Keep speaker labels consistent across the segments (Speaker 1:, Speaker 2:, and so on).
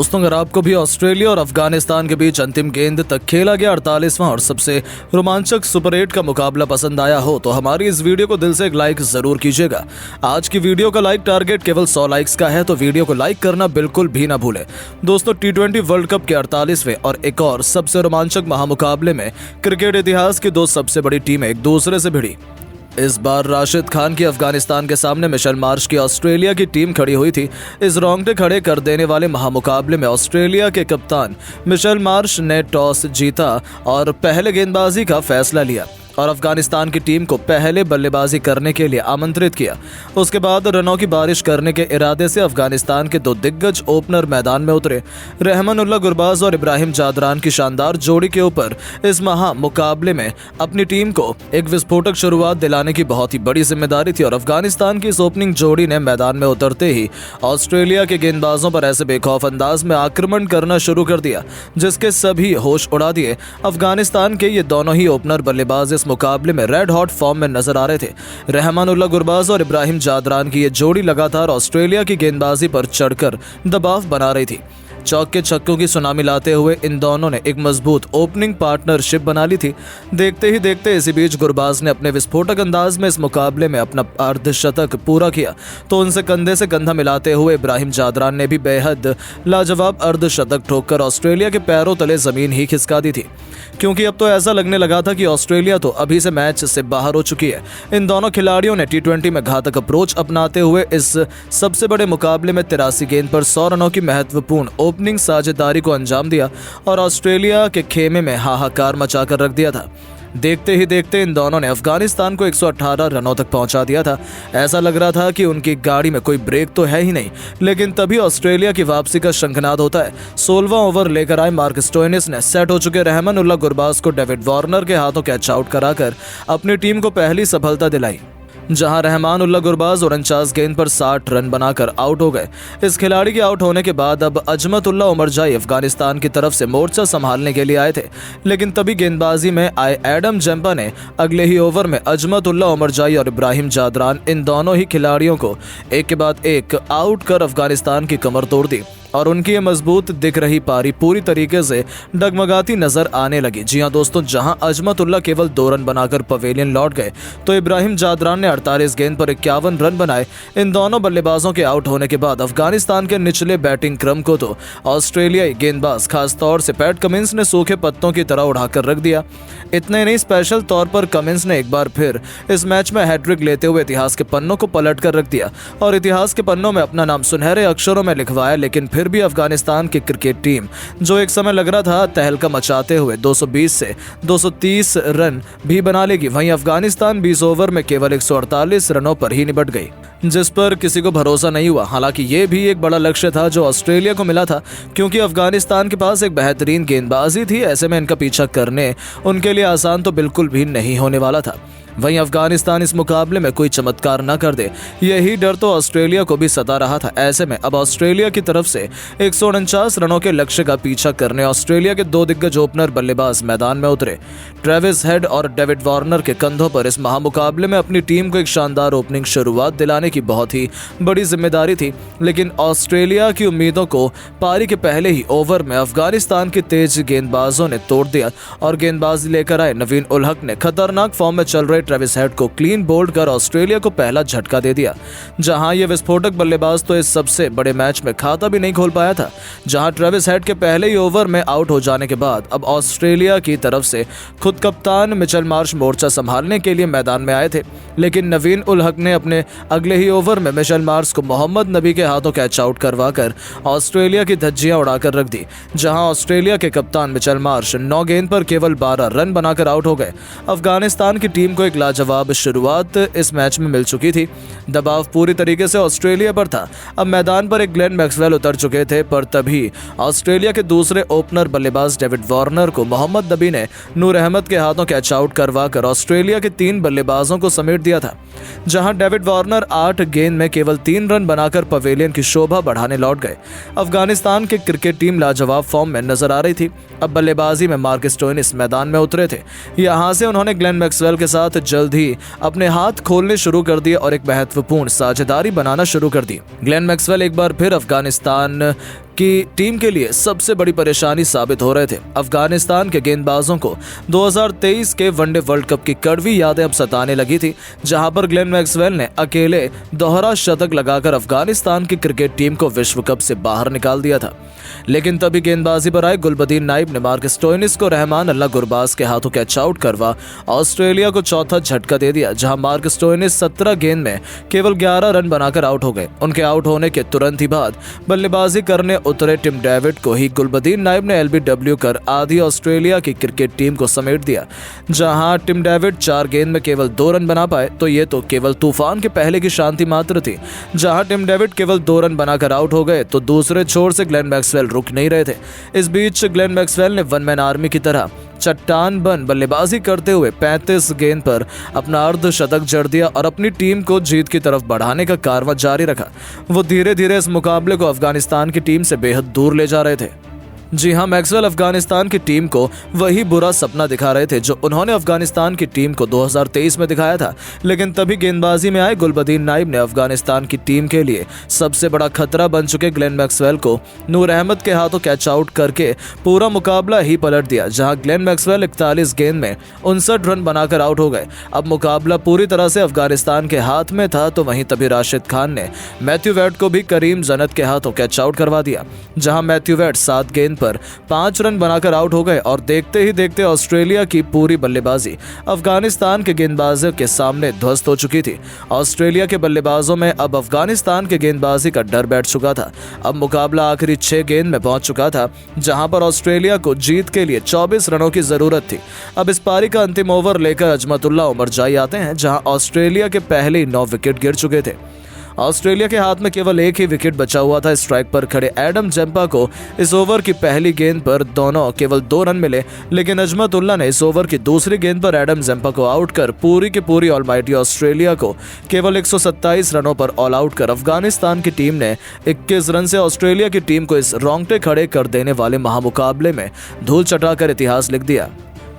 Speaker 1: दोस्तों, अगर आपको भी ऑस्ट्रेलिया और अफगानिस्तान के बीच अंतिम गेंद तक खेला गया 48वां और सबसे रोमांचक सुपर 8 का मुकाबला पसंद आया हो तो हमारी इस वीडियो को दिल से एक लाइक जरूर कीजिएगा। आज की वीडियो का लाइक टारगेट केवल 100 लाइक्स का है, तो वीडियो को लाइक करना बिल्कुल भी ना भूलें। दोस्तों, T20 वर्ल्ड कप के 48वें और एक और सबसे रोमांचक महामुकाबले में क्रिकेट इतिहास की दो सबसे बड़ी टीमें एक दूसरे से भिड़ी। इस बार राशिद खान की अफगानिस्तान के सामने मिशेल मार्श की ऑस्ट्रेलिया की टीम खड़ी हुई थी। इस रोंगटे खड़े कर देने वाले महामुकाबले में ऑस्ट्रेलिया के कप्तान मिशेल मार्श ने टॉस जीता और पहले गेंदबाजी का फैसला लिया और अफगानिस्तान की टीम को पहले बल्लेबाजी करने के लिए आमंत्रित किया। उसके बाद रनों की बारिश करने के इरादे से अफगानिस्तान के दो दिग्गज ओपनर मैदान में उतरे। रहमानुल्लाह गुरबाज और इब्राहिम जादरान की शानदार जोड़ी के ऊपर इस महामुकाबले में अपनी टीम को एक विस्फोटक शुरुआत दिलाने की बहुत ही बड़ी जिम्मेदारी थी और अफगानिस्तान की इस ओपनिंग जोड़ी ने मैदान में उतरते ही ऑस्ट्रेलिया के गेंदबाजों पर ऐसे बेखौफ अंदाज में आक्रमण करना शुरू कर दिया जिसके सभी होश उड़ा दिए। अफगानिस्तान के ये दोनों ही ओपनर बल्लेबाज इस मुकाबले में रेड हॉट फॉर्म में नजर आ रहे थे। रहमानुल्लाह गुरबाज और इब्राहिम जादरान की ये जोड़ी लगातार ऑस्ट्रेलिया की गेंदबाजी पर चढ़कर दबाव बना रही थी। चौक के छक्कों की सुनामी लाते हुए इन दोनों ने एक मजबूत ओपनिंग पार्टनरशिप बना ली थी। देखते ही देखते इसी बीच गुरबाज ने अपने विस्फोटक अंदाज में इस मुकाबले में अपना अर्धशतक पूरा किया तो उनसे कंधे से कंधा मिलाते हुए इब्राहिम जादरान ने भी बेहद लाजवाब अर्धशतक ठोककर ऑस्ट्रेलिया के पैरों तले जमीन ही खिसका दी थी, क्योंकि अब तो ऐसा लगने लगा था कि ऑस्ट्रेलिया तो अभी से मैच से बाहर हो चुकी है। इन दोनों खिलाड़ियों ने T20 में घातक अप्रोच अपनाते हुए इस सबसे बड़े मुकाबले में 83 गेंद पर 100 रनों की महत्वपूर्ण ओपनिंग साझेदारी को अंजाम दिया और ऑस्ट्रेलिया के खेमे में हाहाकार मचाकर रख दिया था। देखते ही देखते इन दोनों ने अफगानिस्तान को 118 रनों तक पहुंचा दिया था। ऐसा लग रहा था कि उनकी गाड़ी में कोई ब्रेक तो है ही नहीं, लेकिन तभी ऑस्ट्रेलिया की वापसी का शंखनाद होता है। 16वां ओवर लेकर आए मार्क स्टोइनिस ने सेट हो चुके रहमानुल्लाह गुरबाज को डेविड वार्नर के हाथों कैच आउट कराकर अपनी टीम को पहली सफलता दिलाई, जहां रहमानुल्लाह गुरबाज 49 गेंद पर 60 रन बनाकर आउट हो गए। इस खिलाड़ी के आउट होने के बाद अब अजमतुल्लाह उमरजाई अफगानिस्तान की तरफ से मोर्चा संभालने के लिए आए थे, लेकिन तभी गेंदबाजी में आए एडम जंपा ने अगले ही ओवर में अजमतुल्लाह उमरजाई और इब्राहिम जादरान इन दोनों ही खिलाड़ियों को एक के बाद एक आउट कर अफगानिस्तान की कमर तोड़ दी और उनकी ये मजबूत दिख रही पारी पूरी तरीके से डगमगाती नजर आने लगी। जी हां दोस्तों, जहां अजमतुल्लाह केवल 2 रन बनाकर पवेलियन लौट गए तो इब्राहिम जादरान ने 48 गेंद पर 51 रन बनाए। इन दोनों बल्लेबाजों के आउट होने के बाद अफगानिस्तान के निचले बैटिंग क्रम को तो ऑस्ट्रेलियाई गेंदबाज खासतौर से पैट कमिंस ने सूखे पत्तों की तरह उड़ाकर रख दिया। इतने नहीं, स्पेशल तौर पर कमिंस ने एक बार फिर इस मैच में हैट्रिक लेते हुए इतिहास के पन्नों को पलट कर रख दिया और इतिहास के पन्नों में अपना नाम सुनहरे अक्षरों में लिखवाया। लेकिन फिर भी अफगानिस्तान की क्रिकेट टीम, जो एक समय लग रहा था तहलका मचाते हुए 220 से 230 रन भी बना लेगी, वहीं अफगानिस्तान 20 ओवर में केवल 148 रनों पर ही निपट गई, जिस पर किसी को भरोसा नहीं हुआ। हालांकि ये भी एक बड़ा लक्ष्य था जो ऑस्ट्रेलिया को मिला था, क्योंकि अफगानिस्तान के पास एक बेहतरीन गेंदबाजी थी। ऐसे में इनका पीछा करने उनके लिए आसान तो बिल्कुल भी नहीं होने वाला था। वहीं अफगानिस्तान इस मुकाबले में कोई चमत्कार न कर दे, यही डर तो ऑस्ट्रेलिया को भी सता रहा था। ऐसे में अब ऑस्ट्रेलिया की तरफ से 149 रनों के लक्ष्य का पीछा करने ऑस्ट्रेलिया के दो दिग्गज ओपनर बल्लेबाज मैदान में उतरे। ट्रेविस हेड और डेविड वार्नर के कंधों पर इस महामुकाबले में अपनी टीम को एक शानदार ओपनिंग शुरुआत दिलाने की बहुत ही बड़ी जिम्मेदारी थी, लेकिन ऑस्ट्रेलिया की उम्मीदों को पारी के पहले ही ओवर में अफगानिस्तान के तेज गेंदबाजों ने तोड़ दिया और गेंदबाजी लेकर आए नवीन उल हक ने खतरनाक फॉर्म में चल रहे ट्रेविस हेड को क्लीन बोल्ड कर ऑस्ट्रेलिया को पहला झटका दे दिया। जहां ये विस्फोटक बल्लेबाज तो इस सबसे बड़े मैच में खाता भी नहीं खोल पाया था। जहां ट्रेविस हेड के पहले ही ओवर में आउट हो जाने के बाद अब ऑस्ट्रेलिया की तरफ से खुद कप्तान मिचेल मार्श मोर्चा संभालने के लिए मैदान में आए थे, लेकिन नवीन उल हक ने अपने अगले ही ओवर में मिचेल मार्श को मोहम्मद नबी के हाथों कैच आउट करवाकर ऑस्ट्रेलिया की धज्जियां उड़ाकर रख दी। जहां ऑस्ट्रेलिया के कप्तान मिचेल मार्श 9 गेंद पर केवल 12 रन बनाकर आउट हो गए। अफगानिस्तान की टीम को एक लाजवाब शुरुआत इस मैच में मिल चुकी थी। दबाव पूरी तरीके से ऑस्ट्रेलिया पर था। अब मैदान पर एक ग्लेन मैक्सवेल उतर चुके थे, पर तभी ऑस्ट्रेलिया के दूसरे ओपनर बल्लेबाज डेविड वार्नर को मोहम्मद नबी ने नूर अहमद के हाथों कैच आउट करवाकर ऑस्ट्रेलिया के 3 बल्लेबाजों को समेट दिया था। जहां डेविड वार्नर 8 गेंद में केवल 3 रन बनाकर पवेलियन की शोभा बढ़ाने लौट गए। अफगानिस्तान की क्रिकेट टीम लाजवाब फॉर्म में नजर आ रही थी। अब बल्लेबाजी में मार्क स्टोइनिस मैदान में उतरे थे। यहां से उन्होंने ग्लेन मैक्सवेल के साथ जल्द ही अपने हाथ खोलने शुरू कर दिए और एक महत्वपूर्ण साझेदारी बनाना शुरू कर दी। ग्लेन मैक्सवेल एक बार फिर अफगानिस्तान की टीम के लिए सबसे बड़ी परेशानी साबित हो रहे थे। अफगानिस्तान के गेंदबाजों को 2023 के वनडे वर्ल्ड कप की कड़वी यादें अब सताने लगी थी, जहां पर ग्लेन मैक्सवेल ने अकेले दोहरा शतक लगाकर अफगानिस्तान की क्रिकेट टीम को विश्व कप से बाहर निकाल दिया था। लेकिन तभी गेंदबाजी पर आए गुलबदीन नाइब ने मार्क स्टोइनिस को रहमान अल्लाह गुरबाज के हाथों कैच आउट करवा ऑस्ट्रेलिया को चौथा झटका दे दिया, जहां मार्क स्टोइनिस 17 गेंद में केवल 11 रन बनाकर आउट हो गए। उनके आउट होने के तुरंत ही बाद बल्लेबाजी करने उतरे टिम डेविड को ही गुलबदीन नाइब ने एलबीडब्ल्यू कर आधी ऑस्ट्रेलिया की क्रिकेट टीम को समेट दिया। जहां टिम डेविड 4 गेंद में केवल 2 रन बना पाए तो ये तो केवल तूफान के पहले की शांति मात्र थी। जहां टिम डेविड केवल 2 रन बनाकर आउट हो गए तो दूसरे छोर से ग्लेन मैक्सवेल रुक नहीं रहे थे। इस बीच ग्लेन मैक्सवेल ने वन मैन आर्मी की तरह चट्टान बन बल्लेबाजी करते हुए 35 गेंद पर अपना अर्धशतक जड़ दिया और अपनी टीम को जीत की तरफ बढ़ाने का कारवां जारी रखा। वो धीरे धीरे इस मुकाबले को अफगानिस्तान की टीम से बेहद दूर ले जा रहे थे। जी हां, मैक्सवेल अफगानिस्तान की टीम को वही बुरा सपना दिखा रहे थे जो उन्होंने अफगानिस्तान की टीम को 2023 में दिखाया था। लेकिन तभी गेंदबाजी में आए गुलबदीन नाइब ने अफगानिस्तान की टीम के लिए सबसे बड़ा खतरा बन चुके ग्लेन मैक्सवेल को नूर अहमद के हाथों कैच आउट करके पूरा मुकाबला ही पलट दिया। जहां ग्लेन मैक्सवेल 41 गेंद में 59 रन बनाकर आउट हो गए। अब मुकाबला पूरी तरह से अफगानिस्तान के हाथ में था, तो वहीं तभी राशिद खान ने मैथ्यू वेड को भी करीम जन्नत के हाथों कैच आउट करवा दिया। जहां मैथ्यू वेड 7 गेंद पर 5 रन बनाकर आउट हो गए और देखते ही देखते ऑस्ट्रेलिया की पूरी बल्लेबाजी अफगानिस्तान के गेंदबाजों के सामने ध्वस्त हो चुकी थी। ऑस्ट्रेलिया के बल्लेबाजों में अब अफगानिस्तान के गेंदबाजी का डर बैठ चुका था। अब मुकाबला आखिरी 6 गेंद में पहुंच चुका था, जहां पर ऑस्ट्रेलिया को जीत के लिए 24 रनों की जरूरत थी। अब इस पारी का अंतिम ओवर लेकर अजमतुल्लाह उमरजाई आते हैं, जहां ऑस्ट्रेलिया के पहले ही 9 विकेट गिर चुके थे। ऑस्ट्रेलिया के हाथ में केवल एक ही विकेट बचा हुआ था। स्ट्राइक पर खड़े एडम जंपा को इस ओवर की पहली गेंद पर दोनों केवल 2 रन मिले, लेकिन अजमतुल्लाह ने इस ओवर की दूसरी गेंद पर एडम जंपा को आउट कर पूरी की पूरी ऑलमाइटी ऑस्ट्रेलिया को केवल 127 रनों पर ऑल आउट कर अफगानिस्तान की टीम ने 21 रन से ऑस्ट्रेलिया की टीम को इस रोंगटे खड़े कर देने वाले महामुकाबले में धूल चटाकर इतिहास लिख दिया।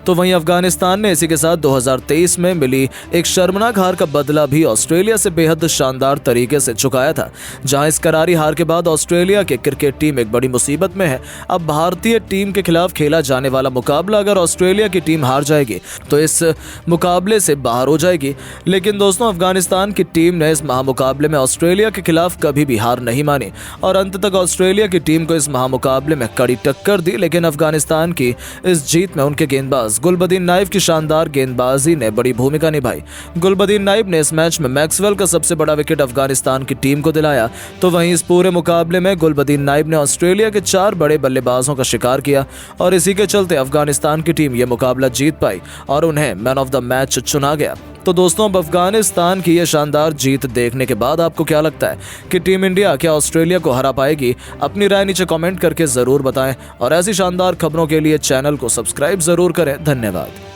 Speaker 1: तो वहीं अफगानिस्तान ने इसी के साथ 2023 में मिली एक शर्मनाक हार का बदला भी ऑस्ट्रेलिया से बेहद शानदार तरीके से चुकाया था। जहां इस करारी हार के बाद ऑस्ट्रेलिया की क्रिकेट टीम एक बड़ी मुसीबत में है। अब भारतीय टीम के खिलाफ खेला जाने वाला मुकाबला अगर ऑस्ट्रेलिया की टीम हार जाएगी तो इस मुकाबले से बाहर हो जाएगी। लेकिन दोस्तों, अफगानिस्तान की टीम ने इस महामुकाबले में ऑस्ट्रेलिया के खिलाफ कभी भी हार नहीं मानी और अंत तक ऑस्ट्रेलिया की टीम को इस महामुकाबले में कड़ी टक्कर दी। लेकिन अफगानिस्तान की इस जीत में उनके गेंदबाज गुलबदीन नाइब की शानदार गेंदबाजी ने बड़ी भूमिका निभाई। गुलबदीन नाइब ने इस मैच में मैक्सवेल का सबसे बड़ा विकेट अफगानिस्तान की टीम को दिलाया। तो वहीं इस पूरे मुकाबले में गुलबदीन नाइब ने ऑस्ट्रेलिया के 4 बड़े बल्लेबाजों का शिकार किया और इसी के चलते अफगानिस्तान की टीम यह मुकाबला जीत पाई और उन्हें मैन ऑफ द मैच चुना गया। तो दोस्तों, अब अफगानिस्तान की यह शानदार जीत देखने के बाद आपको क्या लगता है कि टीम इंडिया क्या ऑस्ट्रेलिया को हरा पाएगी? अपनी राय नीचे कमेंट करके जरूर बताएं और ऐसी शानदार खबरों के लिए चैनल को सब्सक्राइब जरूर करें। धन्यवाद।